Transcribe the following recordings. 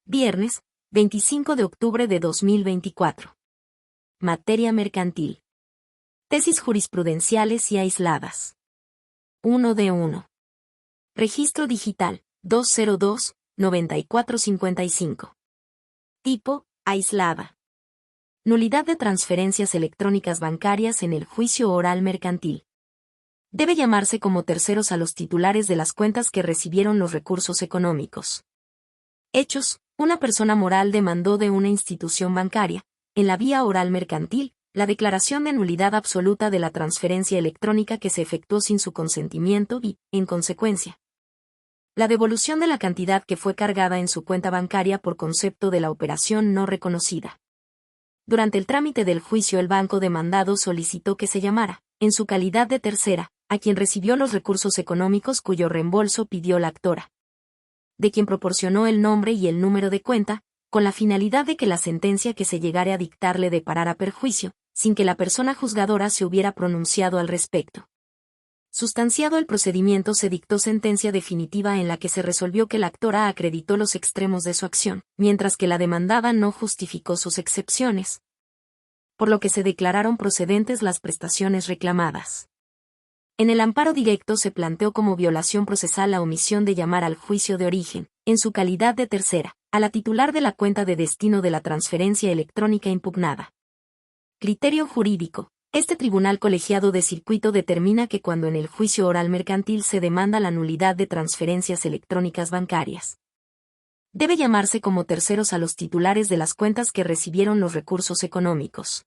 Viernes, 25 de octubre de 2024. Materia mercantil. Tesis jurisprudenciales y aisladas. 1 de 1. Registro digital, 202-9455. Tipo, aislada. Nulidad de transferencias electrónicas bancarias en el juicio oral mercantil. Debe llamarse como terceros a los titulares de las cuentas que recibieron los recursos económicos. Hechos: una persona moral demandó de una institución bancaria, en la vía oral mercantil, la declaración de nulidad absoluta de la transferencia electrónica que se efectuó sin su consentimiento y, en consecuencia, la devolución de la cantidad que fue cargada en su cuenta bancaria por concepto de la operación no reconocida. Durante el trámite del juicio, el banco demandado solicitó que se llamara, en su calidad de tercera, a quien recibió los recursos económicos cuyo reembolso pidió la actora, de quien proporcionó el nombre y el número de cuenta, con la finalidad de que la sentencia que se llegare a dictar le deparara perjuicio, sin que la persona juzgadora se hubiera pronunciado al respecto. Sustanciado el procedimiento, se dictó sentencia definitiva en la que se resolvió que la actora acreditó los extremos de su acción, mientras que la demandada no justificó sus excepciones, por lo que se declararon procedentes las prestaciones reclamadas. En el amparo directo se planteó como violación procesal la omisión de llamar al juicio de origen, en su calidad de tercera, a la titular de la cuenta de destino de la transferencia electrónica impugnada. Criterio jurídico. Este tribunal colegiado de circuito determina que cuando en el juicio oral mercantil se demanda la nulidad de transferencias electrónicas bancarias, debe llamarse como terceros a los titulares de las cuentas que recibieron los recursos económicos.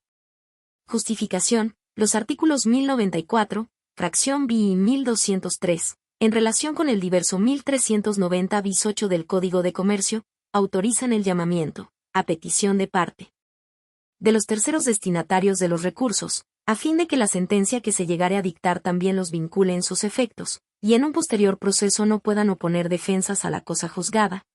Justificación. Los artículos 1094, fracción B y 1203, en relación con el diverso 1390 bis 8 del Código de Comercio, autorizan el llamamiento, a petición de parte, de los terceros destinatarios de los recursos, a fin de que la sentencia que se llegare a dictar también los vincule en sus efectos, y en un posterior proceso no puedan oponer defensas a la cosa juzgada,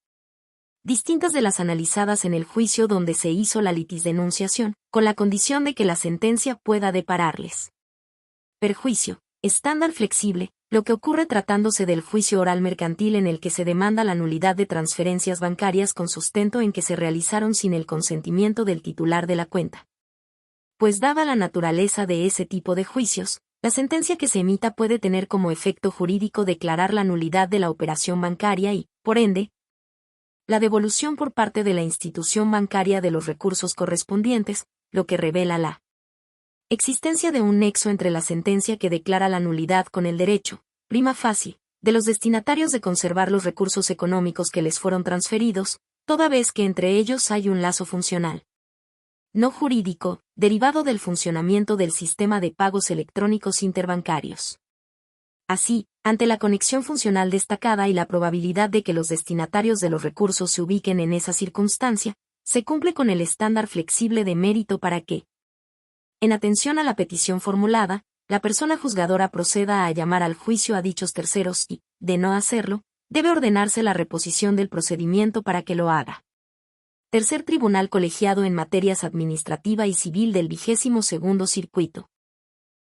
distintas de las analizadas en el juicio donde se hizo la litisdenunciación, con la condición de que la sentencia pueda depararles perjuicio. Estándar flexible. Lo que ocurre tratándose del juicio oral mercantil en el que se demanda la nulidad de transferencias bancarias con sustento en que se realizaron sin el consentimiento del titular de la cuenta. Pues dada la naturaleza de ese tipo de juicios, la sentencia que se emita puede tener como efecto jurídico declarar la nulidad de la operación bancaria y, por ende, la devolución por parte de la institución bancaria de los recursos correspondientes, lo que revela la existencia de un nexo entre la sentencia que declara la nulidad con el derecho, prima facie, de los destinatarios de conservar los recursos económicos que les fueron transferidos, toda vez que entre ellos hay un lazo funcional, no jurídico, derivado del funcionamiento del sistema de pagos electrónicos interbancarios. Así, ante la conexión funcional destacada y la probabilidad de que los destinatarios de los recursos se ubiquen en esa circunstancia, se cumple con el estándar flexible de mérito para que, en atención a la petición formulada, la persona juzgadora proceda a llamar al juicio a dichos terceros y, de no hacerlo, debe ordenarse la reposición del procedimiento para que lo haga. Tercer Tribunal Colegiado en Materias Administrativa y Civil del 22º Circuito.